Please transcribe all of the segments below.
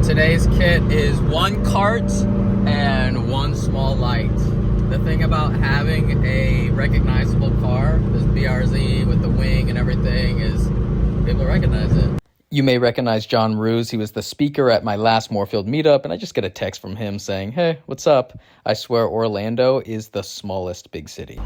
today's kit is one cart and one small light. The thing about having a recognizable car, this BRZ with the wing and everything, is people recognize it. You may recognize John Ruse. He was the speaker at my last Moorfield meetup, and I just get a text from him saying, "Hey, what's up?" I swear Orlando is the smallest big city.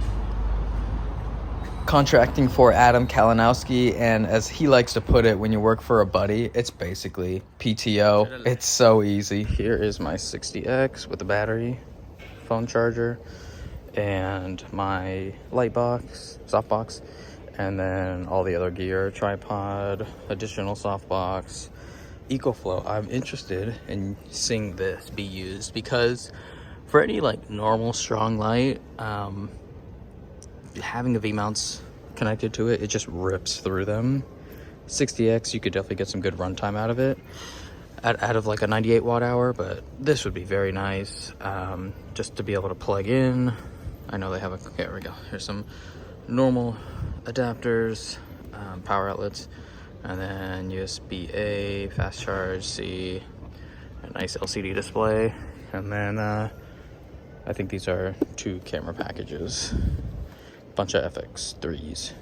Contracting for Adam Kalinowski, and as he likes to put it, when you work for a buddy, it's basically PTO. It's so easy. Here is my 60X with the battery, phone charger, and my light box, softbox, and then all the other gear, tripod, additional softbox, EcoFlow. I'm interested in seeing this be used because for any like normal strong light, having the V-mounts connected to it, it just rips through them. 60X, you could definitely get some good runtime out of it, out of like a 98 watt hour, but this would be very nice just to be able to plug in. I know they have a, here we go, here's some normal adapters, power outlets, and then USB-A, fast charge, C, a nice LCD display, and then I think these are 2 camera packages. Bunch of FX3s.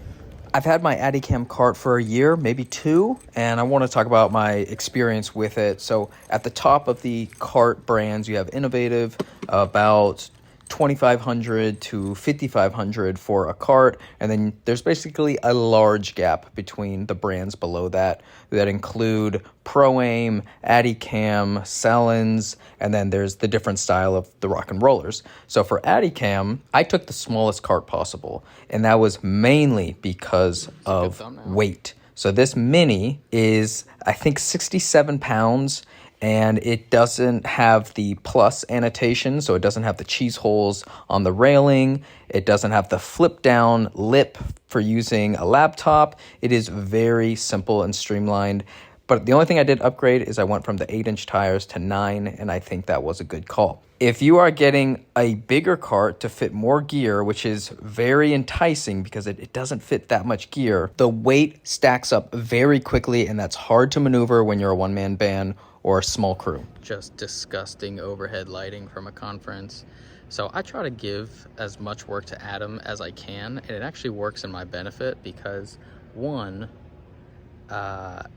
I've had my Adicam cart for a year, maybe 2, and I want to talk about my experience with it. So at the top of the cart brands, you have Innovative, about $2,500 to $5,500 for a cart, and then there's basically a large gap between the brands below that include Pro-Aim, Adicam, Salins, and then there's the different style of the rock and rollers. So for Adicam, I took the smallest cart possible, and that was mainly because of weight. So this mini is, I think, 67 pounds, and it doesn't have the plus annotation, so it doesn't have the cheese holes on the railing. It doesn't have the flip down lip for using a laptop. It is very simple and streamlined. But the only thing I did upgrade is I went from the 8-inch tires to 9, and I think that was a good call. If you are getting a bigger cart to fit more gear, which is very enticing because it doesn't fit that much gear, the weight stacks up very quickly, and that's hard to maneuver when you're a one-man band or a small crew. Just disgusting overhead lighting from a conference. So I try to give as much work to Adam as I can, and it actually works in my benefit because, one,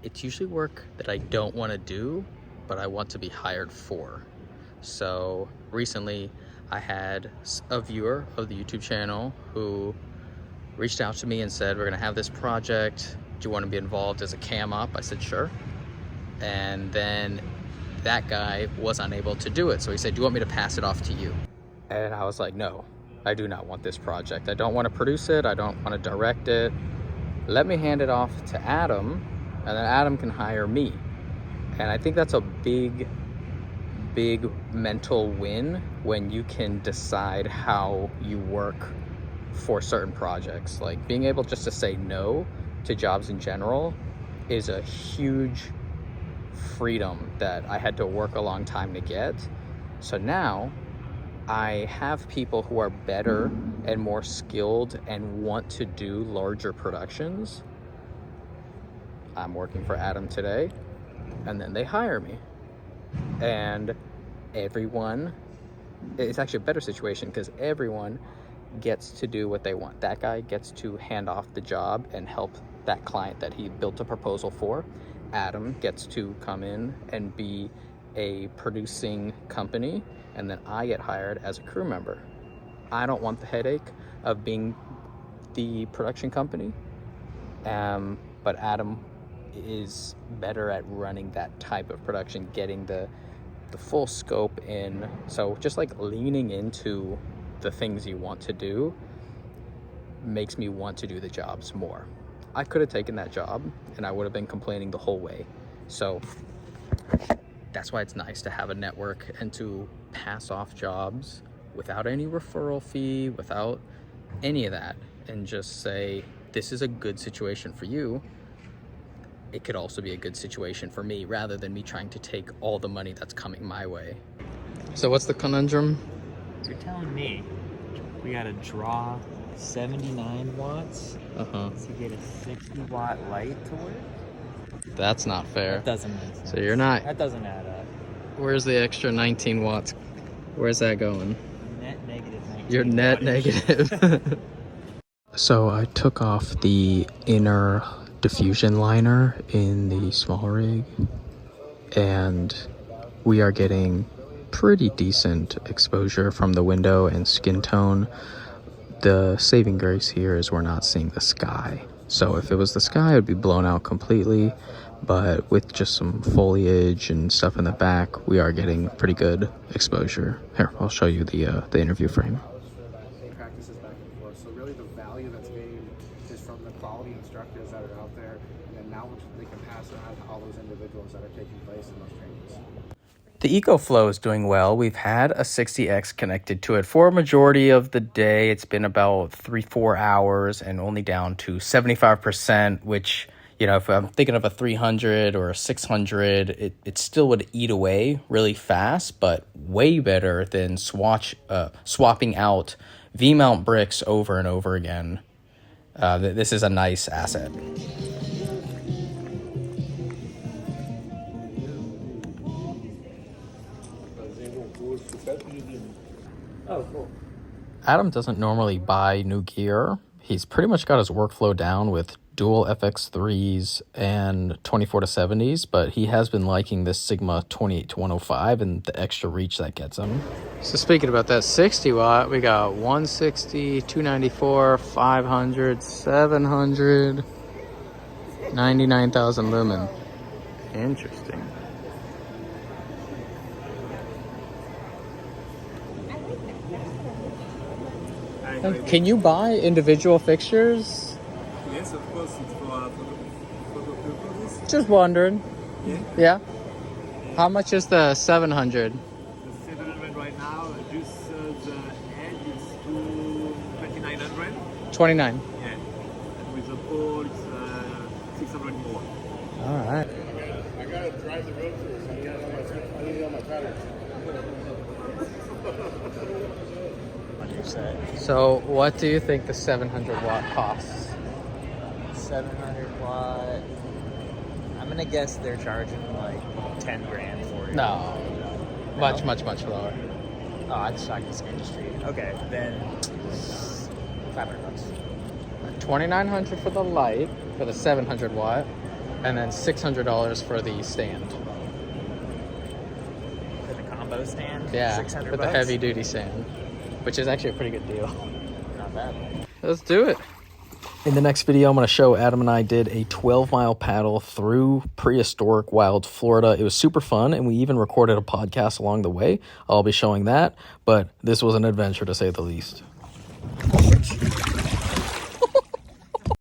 it's usually work that I don't want to do, but I want to be hired for. So recently I had a viewer of the YouTube channel who reached out to me and said, "We're going to have this project. Do you want to be involved as a cam op?" I said, "Sure." And then that guy was unable to do it. So he said, "Do you want me to pass it off to you?" And I was like, "No, I do not want this project. I don't want to produce it. I don't want to direct it. Let me hand it off to Adam, and then Adam can hire me." And I think that's a big mental win when you can decide how you work for certain projects. Like being able just to say no to jobs in general is a huge freedom that I had to work a long time to get. So now I have people who are better and more skilled and want to do larger productions. I'm working for Adam today, and then they hire me. And everyone, it's actually a better situation because everyone gets to do what they want. That guy gets to hand off the job and help that client that he built a proposal for. Adam gets to come in and be a producing company, and then I get hired as a crew member. I don't want the headache of being the production company, but Adam is better at running that type of production, getting the full scope in. So just like leaning into the things you want to do makes me want to do the jobs more. I could have taken that job and I would have been complaining the whole way. So that's why it's nice to have a network and to pass off jobs without any referral fee, without any of that, and just say, this is a good situation for you. It could also be a good situation for me, rather than me trying to take all the money that's coming my way. So what's the conundrum? You're telling me we gotta draw 79 watts to get a 60 watt light to work? That's not fair. That doesn't make sense. So you're not... That doesn't add up. Where's the extra 19 watts? Where's that going? Net negative 19. You're net negative. So I took off the inner diffusion liner in the small rig, and we are getting pretty decent exposure from the window and skin tone. The saving grace here is we're not seeing the sky. So if it was the sky, it would be blown out completely. But with just some foliage and stuff in the back, we are getting pretty good exposure. Here, I'll show you the interview frame. Practices back and forth. So really the value that's gained is from the quality instructors that are out there, and then now they can pass it on to all those individuals that are taking place in those trainings. The EcoFlow is doing well. We've had a 60X connected to it for a majority of the day. It's been about 3-4 hours and only down to 75%, which, you know, if I'm thinking of a 300 or a 600, it still would eat away really fast, but way better than swapping out V-mount bricks over and over again. This is a nice asset. Oh, cool. Adam doesn't normally buy new gear. He's pretty much got his workflow down with dual FX3s and 24-70s, but he has been liking this Sigma 28-105 and the extra reach that gets him. So speaking about that 60 watt, we got 160, 294, 500, 700, 99,000 lumen. Interesting. Can you buy individual fixtures? Yes, of course, it's for photo purposes. Just wondering. Yeah. Yeah? How much is the 700? The 700 right now, just the head is to 2900. 29. Yeah. And with the pole, it's 600 more. All right. I gotta drive the road through, so I need it on my pattern. So what do you think the 700 watt costs? 700 watt. I'm gonna guess they're charging like 10 grand for it. No. Much lower. Oh, I'm shocked this industry. Okay, then $500. 2,900 for the light, for the 700 watt, and then $600 for the stand. For the combo stand? Yeah, 600 for the bucks? heavy duty stand, which is actually a pretty good deal. Not bad. Let's do it. In the next video, I'm going to show Adam and I did a 12-mile paddle through prehistoric wild Florida. It was super fun, and we even recorded a podcast along the way. I'll be showing that, but this was an adventure to say the least.